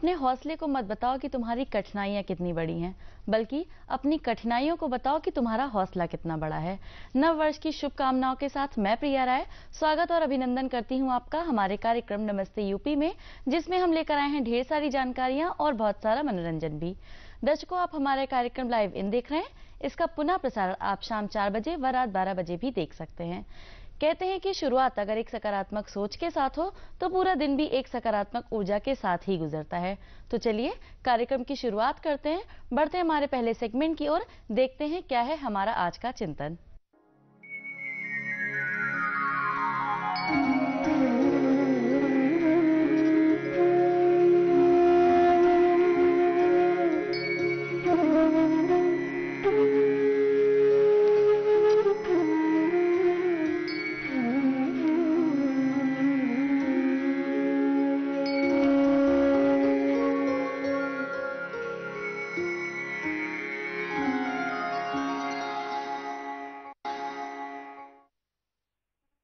अपने हौसले को मत बताओ कि तुम्हारी कठिनाइयां कितनी बड़ी हैं, बल्कि अपनी कठिनाइयों को बताओ कि तुम्हारा हौसला कितना बड़ा है। नव वर्ष की शुभकामनाओं के साथ मैं प्रिया राय स्वागत और अभिनंदन करती हूं आपका हमारे कार्यक्रम नमस्ते यूपी में, जिसमें हम लेकर आए हैं ढेर सारी जानकारियां और बहुत सारा मनोरंजन भी। दर्शकों, आप हमारे कार्यक्रम लाइव इन देख रहे हैं। इसका पुनः प्रसारण आप शाम 4 बजे व रात 12 बजे भी देख सकते हैं। कहते हैं कि शुरुआत अगर एक सकारात्मक सोच के साथ हो तो पूरा दिन भी एक सकारात्मक ऊर्जा के साथ ही गुजरता है। तो चलिए कार्यक्रम की शुरुआत करते हैं। बढ़ते हैं हमारे पहले सेगमेंट की ओर, देखते हैं क्या है हमारा आज का चिंतन।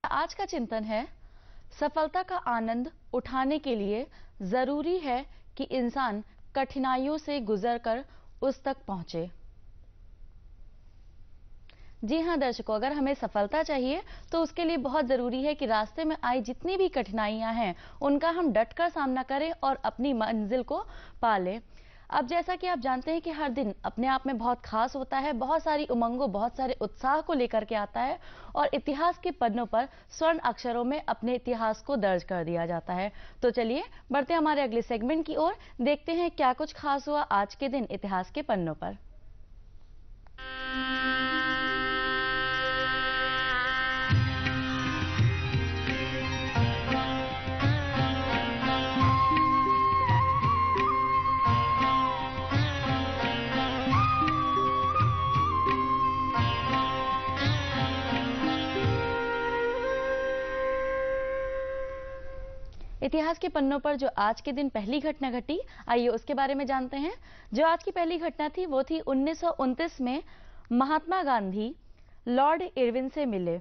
आज का चिंतन है, सफलता का आनंद उठाने के लिए जरूरी है कि इंसान कठिनाइयों से गुजरकर उस तक पहुंचे। जी हां दर्शकों, अगर हमें सफलता चाहिए तो उसके लिए बहुत जरूरी है कि रास्ते में आई जितनी भी कठिनाइयां हैं उनका हम डटकर सामना करें और अपनी मंजिल को पा लें। अब जैसा कि आप जानते हैं कि हर दिन अपने आप में बहुत खास होता है, बहुत सारी उमंगों, बहुत सारे उत्साह को लेकर के आता है और इतिहास के पन्नों पर स्वर्ण अक्षरों में अपने इतिहास को दर्ज कर दिया जाता है। तो चलिए बढ़ते हमारे अगले सेगमेंट की ओर, देखते हैं क्या कुछ खास हुआ आज के दिन इतिहास के पन्नों पर। इतिहास के पन्नों पर जो आज के दिन पहली घटना घटी, आइए उसके बारे में जानते हैं। जो आज की पहली घटना थी वो थी 1929 में महात्मा गांधी लॉर्ड इरविन से मिले।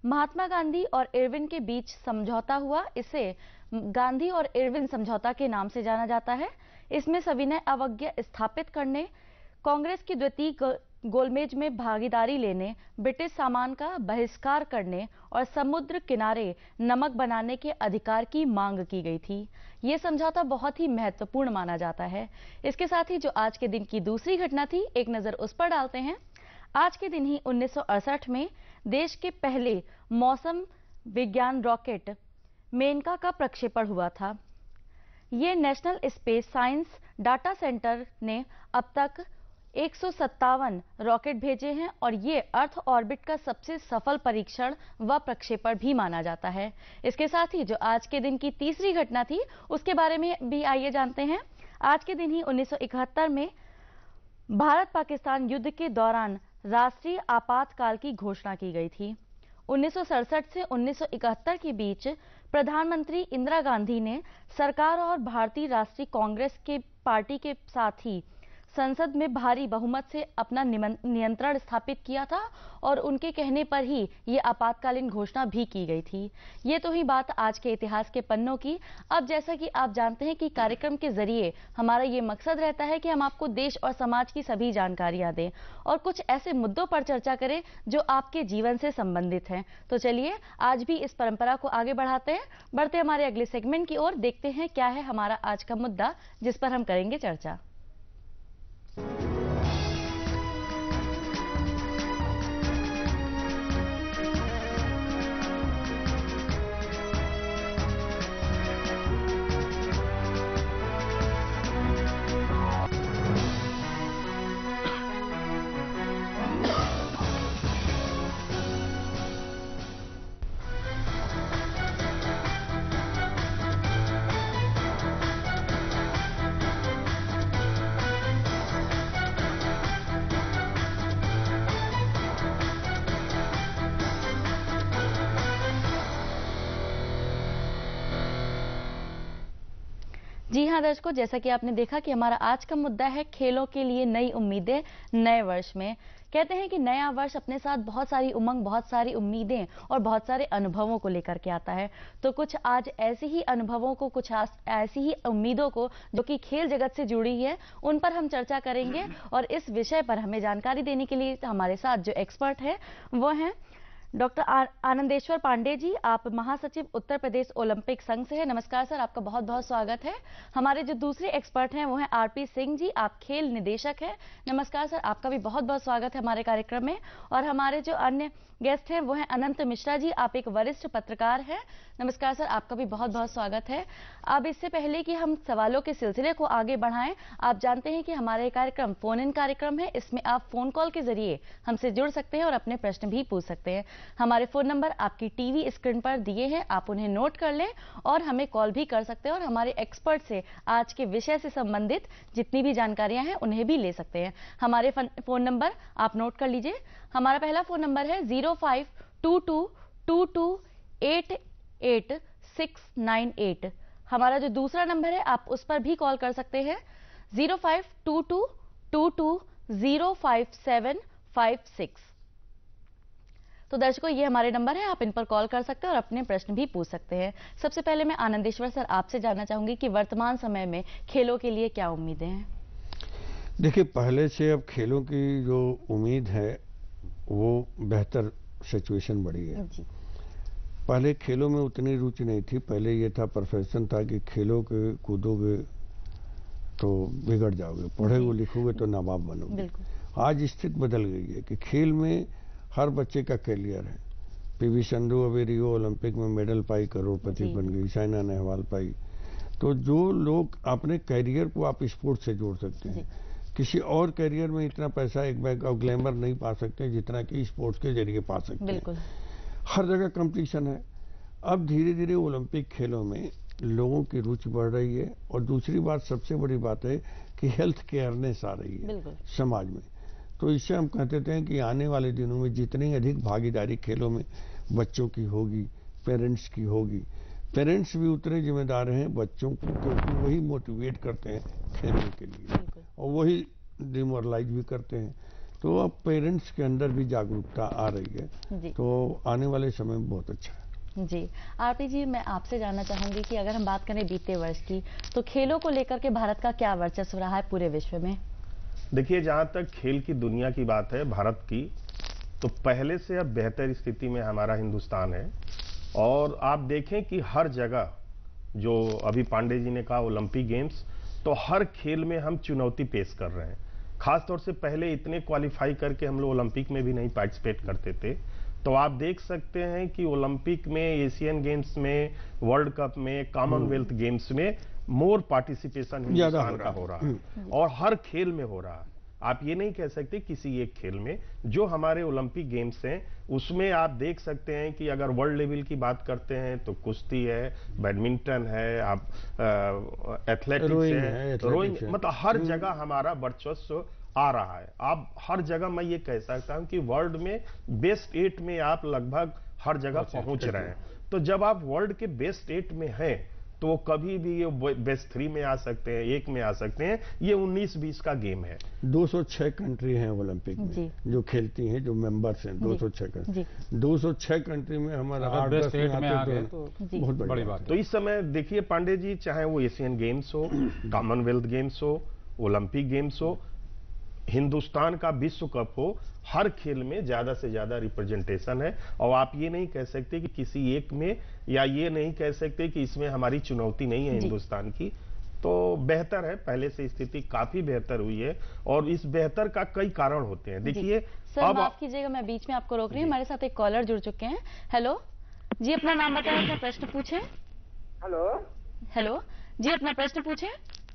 महात्मा गांधी और इरविन के बीच समझौता हुआ। इसे गांधी और इरविन समझौता के नाम से जाना जाता है। इसमें सविनय अवज्ञा स्थापित करने, कांग्रेस की द्वितीय गोलमेज में भागीदारी लेने, ब्रिटिश सामान का बहिष्कार करने और समुद्र किनारे नमक बनाने के अधिकार की मांग की गई थी। यह समझौता बहुत ही महत्वपूर्ण माना जाता है। इसके साथ ही जो आज के दिन की दूसरी घटना थी, एक नजर उस पर डालते हैं। आज के दिन ही 1968 में देश के पहले मौसम विज्ञान रॉकेट मेनका का प्रक्षेपण हुआ था। ये national space science data centre ने अब तक 157 रॉकेट भेजे हैं और ये अर्थ ऑर्बिट का सबसे सफल परीक्षण व प्रक्षेपण भी माना जाता है। इसके साथ ही जो आज के दिन की तीसरी घटना थी उसके बारे में भी आइए जानते हैं। आज के दिन ही 1971 में भारत पाकिस्तान युद्ध के दौरान राष्ट्रीय आपातकाल की घोषणा की गई थी। 1967 से 1971 के बीच प्रधानमंत्री इंदिरा गांधी ने सरकार और भारतीय राष्ट्रीय कांग्रेस के पार्टी के साथ ही संसद में भारी बहुमत से अपना नियंत्रण स्थापित किया था और उनके कहने पर ही ये आपातकालीन घोषणा भी की गई थी। ये तो ही बात आज के इतिहास के पन्नों की। अब जैसा कि आप जानते हैं कि कार्यक्रम के जरिए हमारा ये मकसद रहता है कि हम आपको देश और समाज की सभी जानकारियां दें और कुछ ऐसे मुद्दों पर चर्चा करें जो आपके जीवन से संबंधित हैं। तो चलिए आज भी इस परंपरा को आगे बढ़ाते हैं। बढ़ते हमारे अगले सेगमेंट की ओर, देखते हैं क्या है हमारा आज का मुद्दा जिस पर हम करेंगे चर्चा। जी हाँ दर्शकों, जैसा कि आपने देखा कि हमारा आज का मुद्दा है खेलों के लिए नई उम्मीदें नए वर्ष में। कहते हैं कि नया वर्ष अपने साथ बहुत सारी उमंग, बहुत सारी उम्मीदें और बहुत सारे अनुभवों को लेकर के आता है। तो कुछ आज ऐसे ही अनुभवों को, कुछ ऐसी ही उम्मीदों को जो कि खेल जगत से जुड़ी है, उन पर हम चर्चा करेंगे। और इस विषय पर हमें जानकारी देने के लिए हमारे साथ जो एक्सपर्ट है वो हैं डॉक्टर आनंदेश्वर पांडे जी। आप महासचिव उत्तर प्रदेश ओलंपिक संघ से हैं। नमस्कार सर, आपका बहुत बहुत स्वागत है। हमारे जो दूसरे एक्सपर्ट हैं वो हैं आरपी सिंह जी, आप खेल निदेशक हैं। नमस्कार सर, आपका भी बहुत बहुत स्वागत है हमारे कार्यक्रम में। और हमारे जो अन्य गेस्ट हैं वो हैं अनंत मिश्रा जी, आप एक वरिष्ठ पत्रकार हैं। नमस्कार सर, आपका भी बहुत बहुत स्वागत है। अब इससे पहले कि हम सवालों के सिलसिले को आगे बढ़ाएं, आप जानते हैं कि हमारा ये कार्यक्रम फोन इन कार्यक्रम है। इसमें आप फोन कॉल के जरिए हमसे जुड़ सकते हैं और अपने प्रश्न भी पूछ सकते हैं। हमारे फोन नंबर आपकी टीवी स्क्रीन पर दिए हैं, आप उन्हें नोट कर लें और हमें कॉल भी कर सकते हैं और हमारे एक्सपर्ट से आज के विषय से संबंधित जितनी भी जानकारियां हैं उन्हें भी ले सकते हैं। हमारे फोन नंबर आप नोट कर लीजिए। हमारा पहला फोन नंबर है 052222888698। हमारा जो दूसरा नंबर है आप उस पर भी कॉल कर सकते हैं 052222055756। तो दर्शकों, ये हमारे नंबर है, आप इन पर कॉल कर सकते हैं और अपने प्रश्न भी पूछ सकते हैं। सबसे पहले मैं आनंदेश्वर सर आपसे जानना चाहूंगी कि वर्तमान समय में खेलों के लिए क्या उम्मीदें हैं। देखिए, पहले से अब खेलों की जो उम्मीद है वो बेहतर सिचुएशन बढ़ी है जी। पहले खेलों में उतनी रुचि नहीं थी। पहले ये था, प्रोफेशन था कि खेलोगे कूदोगे तो बिगड़ जाओगे, पढ़ोगे लिखोगे तो नवाब बनोगे। आज स्थिति बदल गई है कि खेल में हर बच्चे का कैरियर है। पीवी संधू अभी रियो ओलंपिक में मेडल पाई, करोड़पति बन गई। साइना नेहवाल पाई। तो जो लोग अपने कैरियर को आप स्पोर्ट्स से जोड़ सकते हैं, किसी और कैरियर में इतना पैसा, एक बैग ऑफ ग्लैमर नहीं पा सकते जितना कि स्पोर्ट्स के जरिए पा सकते हैं। हर जगह कंपटीशन है। अब धीरे धीरे ओलंपिक खेलों में लोगों की रुचि बढ़ रही है। और दूसरी बात, सबसे बड़ी बात है कि हेल्थ केयरनेस आ रही है समाज में। तो इससे हम कहते थे कि आने वाले दिनों में जितनी अधिक भागीदारी खेलों में बच्चों की होगी, पेरेंट्स की होगी, पेरेंट्स भी उतने जिम्मेदार हैं बच्चों को, क्योंकि वही मोटिवेट करते हैं खेलने के लिए और वही डिमोरलाइज भी करते हैं। तो अब पेरेंट्स के अंदर भी जागरूकता आ रही है, तो आने वाले समय में बहुत अच्छा है। जी। आरपी जी, मैं आपसे जानना चाहूंगी कि अगर हम बात करें बीते वर्ष की, तो खेलों को लेकर के भारत का क्या वर्चस्व रहा है पूरे विश्व में? देखिए, जहां तक खेल की दुनिया की बात है भारत की, तो पहले से अब बेहतर स्थिति में हमारा हिंदुस्तान है। और आप देखें कि हर जगह, जो अभी पांडे जी ने कहा ओलंपिक गेम्स, तो हर खेल में हम चुनौती पेश कर रहे हैं। खासतौर से पहले इतने क्वालिफाई करके हम लोग ओलंपिक में भी नहीं पार्टिसिपेट करते थे। तो आप देख सकते हैं कि ओलंपिक में, एशियन गेम्स में, वर्ल्ड कप में, कॉमनवेल्थ गेम्स में मोर पार्टिसिपेशन हिंदुस्तान का हो रहा है और हर खेल में हो रहा है। आप ये नहीं कह सकते किसी एक खेल में। जो हमारे ओलंपिक गेम्स हैं उसमें आप देख सकते हैं कि अगर वर्ल्ड लेवल की बात करते हैं तो कुश्ती है, बैडमिंटन है, आप एथलेटिक्स है, रोइंग, मतलब हर जगह हमारा वर्चस्व आ रहा है। आप हर जगह, मैं ये कह सकता हूं कि वर्ल्ड में बेस्ट 8 में आप लगभग हर जगह पहुंच रहे हैं। तो जब आप वर्ल्ड के बेस्ट 8 में हैं तो कभी भी ये बेस्ट 3 में आ सकते हैं, 1 में आ सकते हैं। ये 19-20 का गेम है। 206 कंट्री हैं ओलंपिक में जो खेलती हैं, जो मेंबर्स हैं। 206 कंट्री, 206 कंट्री में हमारा 8-10 में आते तो बहुत बड़ी बात है। तो इस समय देखिए पांडे जी, चाहे वो एशियन गेम्स हो, कॉमनवेल्थ गेम्स हो, ओलंपिक गेम्स हो, हिंदुस्तान का विश्व कप हो, हर खेल में ज्यादा से ज्यादा रिप्रेजेंटेशन है। और आप ये नहीं कह सकते कि किसी एक में, या ये नहीं कह सकते कि इसमें हमारी चुनौती नहीं है हिंदुस्तान की। तो बेहतर है, पहले से स्थिति काफी बेहतर हुई है और इस बेहतर का कई कारण होते हैं। देखिए, सर माफ कीजिएगा, मैं बीच में आपको रोक रही हूँ। हमारे साथ एक कॉलर जुड़ चुके हैं। हेलो जी, अपना नाम बताएं, अपना प्रश्न पूछें। हेलो जी, अपना प्रश्न पूछें।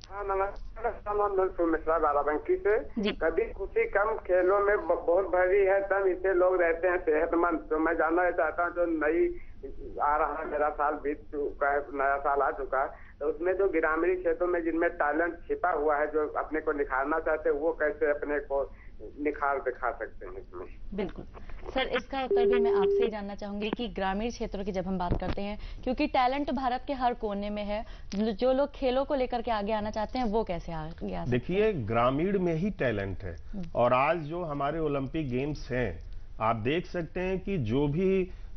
हाँ, नमस्कार, मिश्रा बाराबंकी से। कभी खुशी कम खेलों में बहुत भरी है, तब इसे लोग रहते हैं सेहतमंद। तो मैं जानना चाहता हूँ, जो नई आ रहा है, मेरा साल बीत चुका है, नया साल आ चुका है, तो उसमें जो ग्रामीण क्षेत्रों में जिनमें टैलेंट छिपा हुआ है, जो अपने को निखारना चाहते हैं, वो कैसे अपने को निखार दिखा सकते हैं इसमें? बिल्कुल सर इसका उत्तर भी मैं आपसे ही जानना चाहूंगी कि ग्रामीण क्षेत्रों की जब हम बात करते हैं, क्योंकि टैलेंट भारत के हर कोने में है, जो लोग खेलों को लेकर के आगे आना चाहते हैं वो कैसे आगे आ सकते हैं? देखिए, ग्रामीण में ही टैलेंट है। और आज जो हमारे ओलंपिक गेम्स हैं, आप देख सकते हैं कि जो भी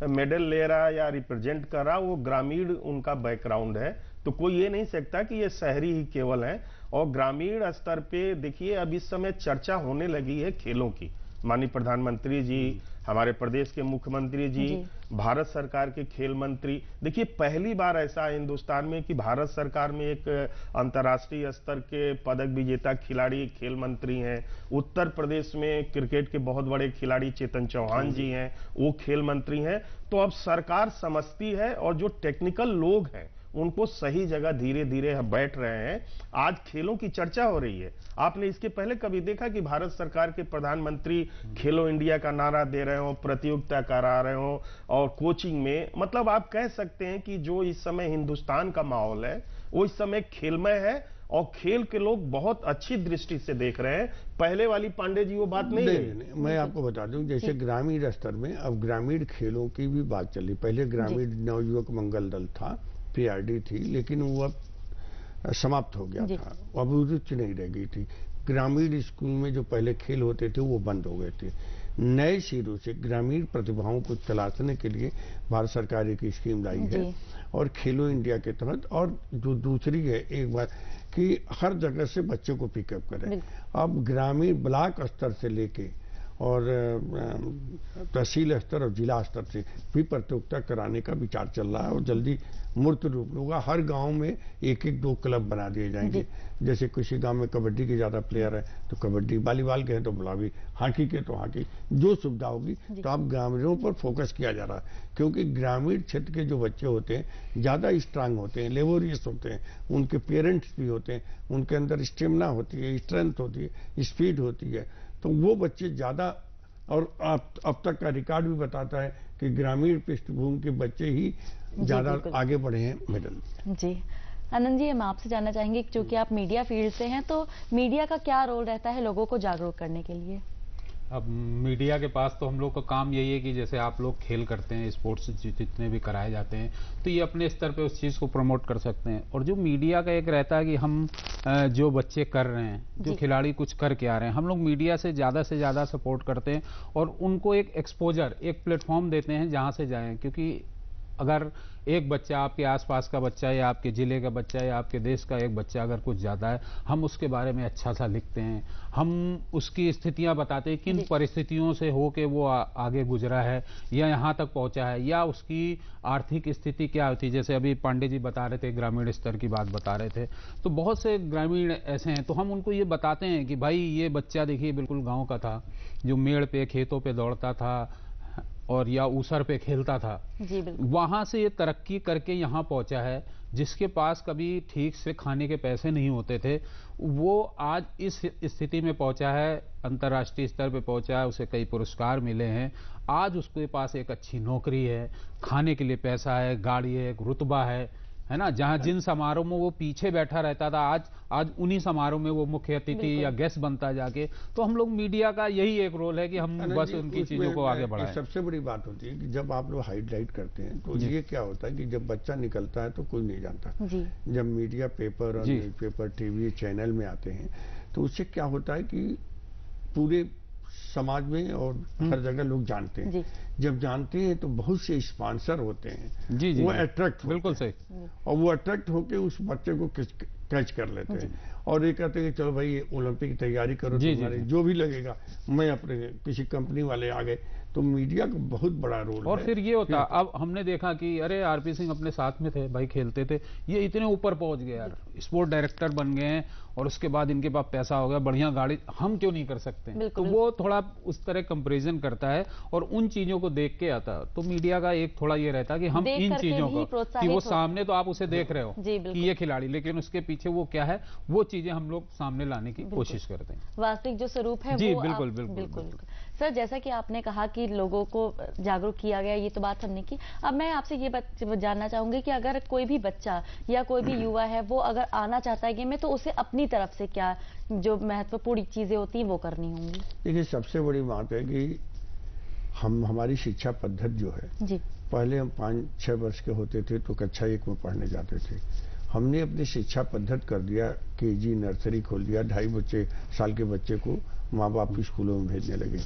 मेडल ले रहा या रिप्रेजेंट कर रहा वो ग्रामीण उनका बैकग्राउंड है। तो कोई ये नहीं सकता कि ये शहरी ही केवल है। और ग्रामीण स्तर पे देखिए अब इस समय चर्चा होने लगी है खेलों की। माननीय प्रधानमंत्री जी, हमारे प्रदेश के मुख्यमंत्री जी, भारत सरकार के खेल मंत्री, देखिए पहली बार ऐसा है हिंदुस्तान में कि भारत सरकार में एक अंतर्राष्ट्रीय स्तर के पदक विजेता खिलाड़ी खेल मंत्री हैं। उत्तर प्रदेश में क्रिकेट के बहुत बड़े खिलाड़ी चेतन चौहान जी हैं, वो खेल मंत्री हैं। तो अब सरकार समझती है और जो टेक्निकल लोग हैं उनको सही जगह धीरे धीरे बैठ रहे हैं। आज खेलों की चर्चा हो रही है। आपने इसके पहले कभी देखा कि भारत सरकार के प्रधानमंत्री खेलो इंडिया का नारा दे रहे हो, प्रतियोगिता करा रहे हो और कोचिंग में? मतलब आप कह सकते हैं कि जो इस समय हिंदुस्तान का माहौल है वो इस समय खेलमय है और खेल के लोग बहुत अच्छी दृष्टि से देख रहे हैं। पहले वाली पांडे जी वो बात नहीं है। मैं आपको बता दूं, जैसे ग्रामीण स्तर में अब ग्रामीण खेलों की भी बात चली। पहले ग्रामीण नवयुवक मंगल दल था, PRD थी, लेकिन वो अब समाप्त हो गया था, अब रुचि नहीं रह गई थी। ग्रामीण स्कूल में जो पहले खेल होते थे वो बंद हो गए थे। नए सिरों से ग्रामीण प्रतिभाओं को तलाशने के लिए भारत सरकार एक स्कीम लाई है और खेलो इंडिया के तहत। और जो दूसरी है एक बात कि हर जगह से बच्चों को पिकअप करें। अब ग्रामीण ब्लॉक स्तर से लेके और तहसील स्तर और जिला स्तर से भी प्रतियोगिता कराने का विचार चल रहा है और जल्दी मूर्त रूप होगा। हर गांव में एक एक 2 क्लब बना दिए जाएंगे। जैसे किसी गांव में कबड्डी के ज्यादा प्लेयर है तो कबड्डी, वॉलीबॉल के हैं तो गुलाबी, हॉकी के तो हॉकी, जो सुविधा होगी। तो अब ग्रामीणों पर फोकस किया जा रहा है, क्योंकि ग्रामीण क्षेत्र के जो बच्चे होते हैं ज्यादा स्ट्रांग होते हैं, लेबोरियस होते हैं, उनके पेरेंट्स भी होते हैं, उनके अंदर स्टेमिना होती है, स्ट्रेंथ होती है, स्पीड होती है। तो वो बच्चे ज्यादा, और अब तक का रिकॉर्ड भी बताता है कि ग्रामीण पृष्ठभूमि के बच्चे ही ज्यादा आगे बढ़े हैं मेडल। जी आनंद जी, हम आपसे जानना चाहेंगे, क्योंकि आप मीडिया फील्ड से हैं, तो मीडिया का क्या रोल रहता है लोगों को जागरूक करने के लिए? अब मीडिया के पास तो हम लोग का काम यही है कि जैसे आप लोग खेल करते हैं, स्पोर्ट्स जितने भी कराए जाते हैं, तो ये अपने स्तर पे उस चीज़ को प्रमोट कर सकते हैं। और जो मीडिया का एक रहता है कि हम जो बच्चे कर रहे हैं, जो खिलाड़ी कुछ करके आ रहे हैं, हम लोग मीडिया से ज़्यादा सपोर्ट करते हैं और उनको एक एक्सपोजर, एक प्लेटफॉर्म देते हैं जहाँ से जाएं। क्योंकि अगर एक बच्चा, आपके आसपास का बच्चा या आपके जिले का बच्चा या आपके देश का एक बच्चा अगर कुछ जाता है, हम उसके बारे में अच्छा सा लिखते हैं, हम उसकी स्थितियां बताते हैं, किन परिस्थितियों से होके वो आगे गुजरा है या यहाँ तक पहुंचा है, या उसकी आर्थिक स्थिति क्या होती है। जैसे अभी पांडे जी बता रहे थे, ग्रामीण स्तर की बात बता रहे थे, तो बहुत से ग्रामीण ऐसे हैं, तो हम उनको ये बताते हैं कि भाई ये बच्चा देखिए बिल्कुल गाँव का था, जो मेड़ पे खेतों पे दौड़ता था और या ऊसर पे खेलता था, वहां से ये तरक्की करके यहाँ पहुंचा है। जिसके पास कभी ठीक से खाने के पैसे नहीं होते थे, वो आज इस स्थिति में पहुंचा है, अंतर्राष्ट्रीय स्तर पे पहुंचा है, उसे कई पुरस्कार मिले हैं। आज उसके पास एक अच्छी नौकरी है, खाने के लिए पैसा है, गाड़ी है, एक रुतबा है ना। जहां जिन समारोह में वो पीछे बैठा रहता था, आज उन्हीं समारोह में वो मुख्य अतिथि या गेस्ट बनता जाके। तो हम लोग मीडिया का यही एक रोल है कि हम बस उनकी चीजों को आगे बढ़ाएं। सबसे बड़ी बात होती है कि जब आप लोग हाईलाइट करते हैं तो ये क्या होता है कि जब बच्चा निकलता है तो कोई नहीं जानता। जब मीडिया, पेपर और न्यूज़पेपर, टीवी चैनल में आते हैं तो उससे क्या होता है कि पूरे समाज में और हर जगह लोग जानते हैं। जब जानते हैं तो बहुत से स्पॉन्सर होते हैं, वो अट्रैक्ट, बिल्कुल सही, और वो अट्रैक्ट होके उस बच्चे को कैच कर लेते हैं और ये कहते हैं कि चलो भाई ओलंपिक की तैयारी करो, तुम्हारे जो भी लगेगा, मैं अपने किसी कंपनी वाले आ गए। तो मीडिया का बहुत बड़ा रोल और है। फिर ये होता, अब हमने देखा कि अरे आरपी सिंह अपने साथ में थे, भाई खेलते थे, ये इतने ऊपर पहुंच गए यार, स्पोर्ट डायरेक्टर बन गए हैं और उसके बाद इनके पास पैसा हो गया, बढ़िया गाड़ी, हम क्यों नहीं कर सकते? तो वो थोड़ा उस तरह कंपैरिजन करता है और उन चीजों को देख के आता। तो मीडिया का एक थोड़ा ये रहता है कि हम इन चीजों को, कि वो सामने तो आप उसे देख रहे हो कि ये खिलाड़ी, लेकिन उसके पीछे वो क्या है, वो चीजें हम लोग सामने लाने की कोशिश करते हैं, वास्तविक जो स्वरूप है। जी वो बिल्कुल बिल्कुल। सर, जैसा कि आपने कहा कि लोगों को जागरूक किया गया, ये तो बात हमने की। अब मैं आपसे ये जानना चाहूंगी कि अगर कोई भी बच्चा या कोई भी युवा है वो अगर आना चाहता है गेम में, तो उसे अपनी तरफ से क्या जो महत्वपूर्ण चीजें होती हैं वो करनी होंगी? देखिए, सबसे बड़ी बात है कि हमारी शिक्षा पद्धति जो है जी। पहले हम 5-6 वर्ष के होते थे तो कक्षा 1 में पढ़ने जाते थे। हमने अपनी शिक्षा पद्धति कर दिया, केजी नर्सरी खोल दिया, 2.5 साल के बच्चे को माँ बाप स्कूलों में भेजने लगे।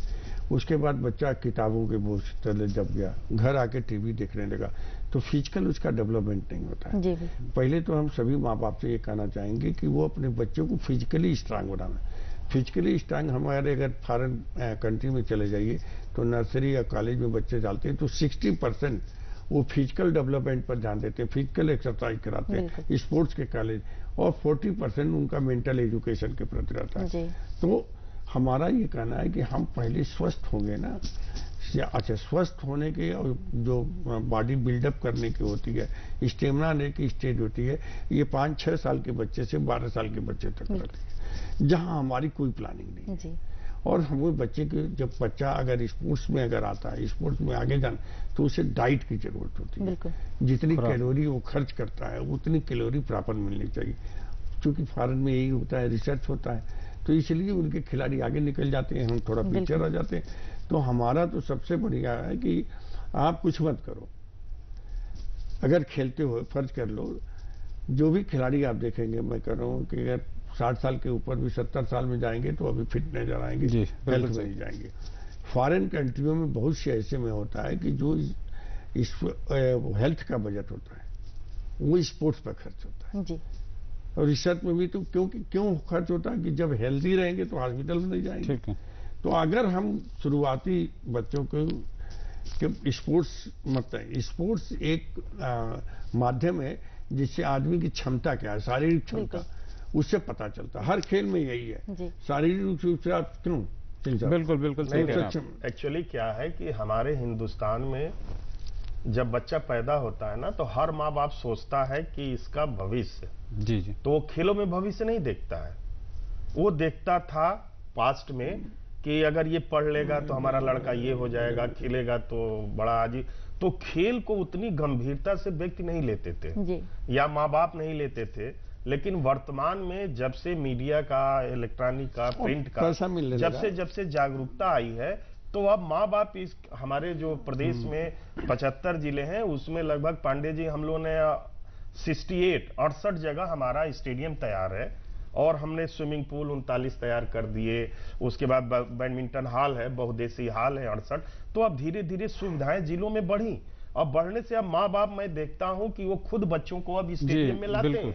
उसके बाद बच्चा किताबों के बोझ तले दब गया, घर आके टीवी देखने लगा, तो फिजिकल उसका डेवलपमेंट नहीं होता है। जी। पहले तो हम सभी माँ बाप से ये कहना चाहेंगे कि वो अपने बच्चों को फिजिकली स्ट्रांग बनाना। फिजिकली स्ट्रांग हमारे अगर फॉरेन कंट्री में चले जाइए तो नर्सरी या कॉलेज में बच्चे डालते हैं तो 60% वो फिजिकल डेवलपमेंट पर ध्यान देते हैं, फिजिकल एक्सरसाइज कराते हैं स्पोर्ट्स के कॉलेज, और 40% उनका मेंटल एजुकेशन के प्रति रहता है। तो हमारा ये कहना है कि हम पहले स्वस्थ होंगे ना। अच्छा, स्वस्थ होने के और जो बॉडी बिल्डअप करने की होती है, स्टेमिना आने की स्टेज होती है, ये 5-6 साल के बच्चे से 12 साल के बच्चे तक रहती है, जहां हमारी कोई प्लानिंग नहीं है। और हम वो बच्चे के, जब बच्चा अगर स्पोर्ट्स में अगर आता है, स्पोर्ट्स में आगे जाना, तो उसे डाइट की जरूरत होती है। जितनी कैलोरी वो खर्च करता है उतनी कैलोरी प्रॉपर मिलनी चाहिए, क्योंकि फॉरेन में यही होता है, रिसर्च होता है, तो इसलिए उनके खिलाड़ी आगे निकल जाते हैं, हम थोड़ा पीछे रह जाते हैं। तो हमारा तो सबसे बढ़िया है कि आप कुछ मत करो, अगर खेलते हो फर्ज कर लो, जो भी खिलाड़ी आप देखेंगे, मैं कह रहा हूँ कि अगर 60 साल के ऊपर भी 70 साल में जाएंगे तो अभी फिट नजर आएंगे, हेल्थ में ही जाएंगे। फॉरेन कंट्रियों में बहुत से ऐसे में होता है कि जो इस हेल्थ का बजट होता है वो स्पोर्ट्स पर खर्च होता है जी। और रिसर्च में भी तो क्यों खर्च होता है कि जब हेल्दी रहेंगे तो हॉस्पिटल में नहीं जाएंगे। तो अगर हम शुरुआती बच्चों को स्पोर्ट्स एक माध्यम है जिससे आदमी की क्षमता क्या है, शारीरिक क्षमता, उससे पता चलता। हर खेल में यही है, शारीरिक रूप से आप क्यों। बिल्कुल एक्चुअली क्या है कि हमारे हिंदुस्तान में जब बच्चा पैदा होता है ना, तो हर माँ बाप सोचता है कि इसका भविष्य जी तो वो खेलों में भविष्य नहीं देखता है, वो देखता था पास्ट में कि अगर ये पढ़ लेगा तो हमारा लड़का ये हो जाएगा, खेलेगा तो बड़ा आजी। तो खेल को उतनी गंभीरता से व्यक्ति नहीं लेते थे या माँ बाप नहीं लेते थे। लेकिन वर्तमान में जब से मीडिया का, इलेक्ट्रॉनिक का, प्रिंट का जब से जागरूकता आई है, तो अब माँ बाप इस हमारे जो प्रदेश में 75 जिले हैं उसमें लगभग पांडे जी हम लोगों ने 68 जगह हमारा स्टेडियम तैयार है, और हमने स्विमिंग पूल 39 तैयार कर दिए। उसके बाद बैडमिंटन हॉल है, बहुउद्देशीय हॉल है 68। तो अब धीरे धीरे सुविधाएं जिलों में बढ़ी, अब बढ़ने से अब माँ बाप मैं देखता हूं कि वो खुद बच्चों को अब स्टेडियम में लाते हैं।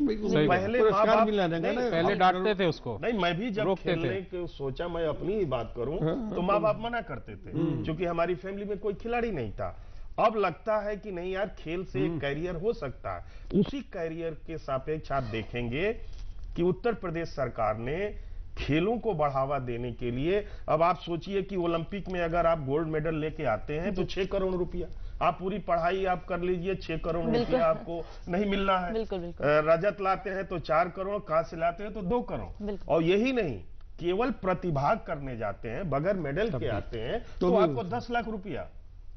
पहले माँ बाप पहले डांटते थे उसको, नहीं, मैं भी जब खेलने की सोचा, मैं अपनी ही बात करूं तो माँ बाप मना करते थे, क्योंकि हमारी फैमिली में कोई खिलाड़ी नहीं था। अब लगता है कि नहीं यार, खेल से एक कैरियर हो सकता है। उसी कैरियर के सापेक्ष आप देखेंगे कि उत्तर प्रदेश सरकार ने खेलों को बढ़ावा देने के लिए, अब आप सोचिए कि ओलंपिक में अगर आप गोल्ड मेडल लेके आते हैं तो 6 करोड़ रुपया, आप पूरी पढ़ाई आप कर लीजिए, 6 करोड़ रुपया आपको नहीं मिलना है। रजत लाते हैं तो 4 करोड़, कांस्य लाते हैं तो 2 करोड़। और यही नहीं, केवल प्रतिभाग करने जाते हैं, बगैर मेडल के आते हैं तो आपको 10 लाख रुपया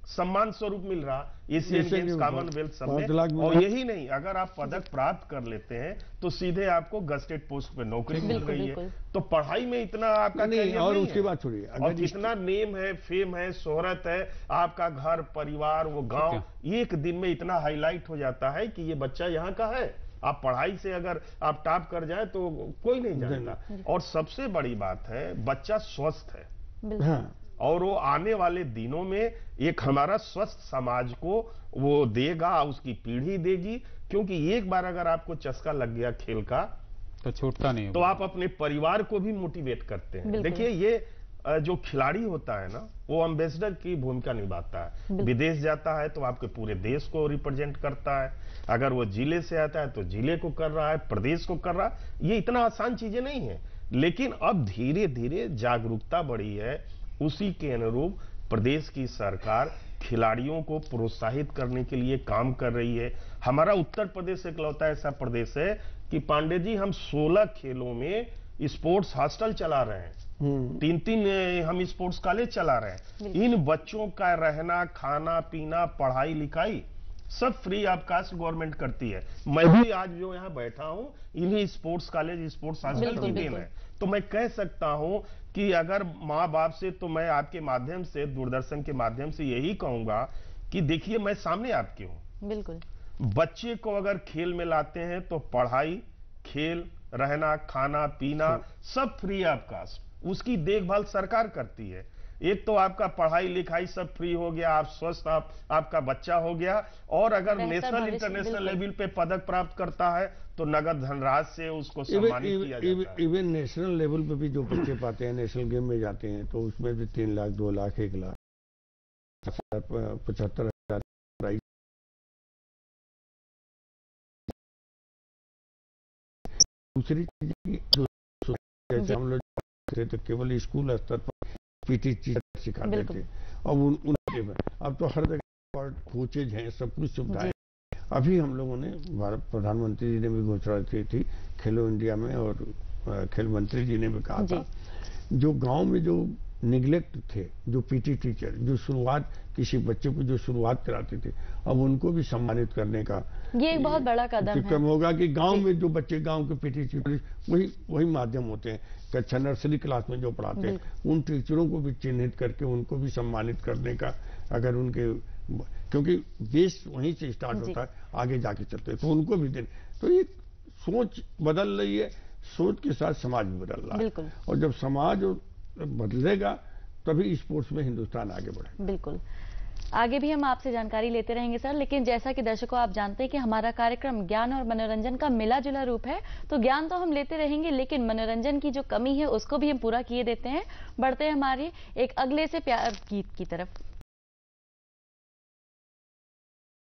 सम्मान स्वरूप मिल रहा एशियन गेम्स, कॉमनवेल्थ सब में। और यही नहीं, अगर आप पदक प्राप्त कर लेते हैं तो सीधे आपको गस्टेड पोस्ट पे नौकरी मिल रही है। तो पढ़ाई में इतना आपका नहीं, और उसकी बात छोड़िए, और कितना नेम है, फेम है, शोहरत है, आपका घर परिवार, वो गांव एक दिन में इतना हाईलाइट हो जाता है कि ये बच्चा यहाँ का है। आप पढ़ाई से अगर आप टॉप कर जाए तो कोई नहीं जानता। और सबसे बड़ी बात है, बच्चा स्वस्थ है, और वो आने वाले दिनों में एक हमारा स्वस्थ समाज को वो देगा, उसकी पीढ़ी देगी। क्योंकि एक बार अगर आपको चस्का लग गया खेल का तो छूटता नहीं, तो आप अपने परिवार को भी मोटिवेट करते हैं। देखिए, ये जो खिलाड़ी होता है ना, वो एम्बेसडर की भूमिका निभाता है। विदेश जाता है तो आपके पूरे देश को रिप्रेजेंट करता है। अगर वो जिले से आता है तो जिले को कर रहा है, प्रदेश को कर रहा है। ये इतना आसान चीजें नहीं है, लेकिन अब धीरे धीरे जागरूकता बढ़ी है। उसी के अनुरूप प्रदेश की सरकार खिलाड़ियों को प्रोत्साहित करने के लिए काम कर रही है। हमारा उत्तर प्रदेश इकलौता ऐसा प्रदेश है कि पांडे जी, हम 16 खेलों में स्पोर्ट्स हॉस्टल चला रहे हैं, 3 हम स्पोर्ट्स कॉलेज चला रहे हैं। इन बच्चों का रहना, खाना पीना, पढ़ाई लिखाई सब फ्री ऑफ कास्ट गवर्नमेंट करती है। मैं भी आज जो यहाँ बैठा हूँ इन्हीं स्पोर्ट्स कॉलेज स्पोर्ट्स हॉस्टल की देन है। तो मैं कह सकता हूँ कि अगर माँ बाप से, तो मैं आपके माध्यम से, दूरदर्शन के माध्यम से यही कहूंगा कि देखिए मैं सामने आपके हूँ। बिल्कुल। बच्चे को अगर खेल में लाते हैं तो पढ़ाई, खेल, रहना, खाना, पीना सब फ्री ऑफ कास्ट, उसकी देखभाल सरकार करती है। एक तो आपका पढ़ाई लिखाई सब फ्री हो गया, आप स्वस्थ, आपका बच्चा हो गया, और अगर नेशनल इंटरनेशनल लेवल पे पदक प्राप्त करता है तो नगद धनराशि से उसको सम्मानित किया जाता है। इवन नेशनल लेवल पे भी जो बच्चे पाते हैं, नेशनल गेम में जाते हैं, तो उसमें भी 3 लाख, 2 लाख, 1 लाख, 75,000 प्राइज। दूसरी चीज जैसे हम लोग तो केवल स्कूल स्तर पर पीटी टीचर सिखाते थे, अब उनके अब तो हर जगह कोचेज हैं, सब कुछ सुविधाएं। अभी हम लोगों ने, भारत प्रधानमंत्री जी ने भी घोषणा की थी खेलो इंडिया में, और खेल मंत्री जी ने भी कहा था, जो गांव में जो निगलेक्ट थे, जो पीटी टीचर, जो शुरुआत किसी बच्चे को जो शुरुआत कराते थे, अब उनको भी सम्मानित करने का ये एक बहुत बड़ा कदम है। होगा कि गांव में जो बच्चे, गांव के पीटी टीचर वही माध्यम होते हैं, कक्षा नर्सरी क्लास में जो पढ़ाते हैं, उन टीचरों को भी चिन्हित करके उनको भी सम्मानित करने का, अगर उनके, क्योंकि बेस वहीं से स्टार्ट होता है, आगे जाके चलते हैं, तो उनको भी देने। तो ये सोच बदल रही है, सोच के साथ समाज भी बदल रहा है, और जब समाज बदलेगा तभी स्पोर्ट्स में हिंदुस्तान आगे बढ़ेगा। बिल्कुल, आगे भी हम आपसे जानकारी लेते रहेंगे सर, लेकिन जैसा कि दर्शकों आप जानते हैं कि हमारा कार्यक्रम ज्ञान और मनोरंजन का मिला जुला रूप है, तो ज्ञान तो हम लेते रहेंगे, लेकिन मनोरंजन की जो कमी है उसको भी हम पूरा किए देते हैं। बढ़ते हैं हमारे एक अगले से प्यार गीत की तरफ।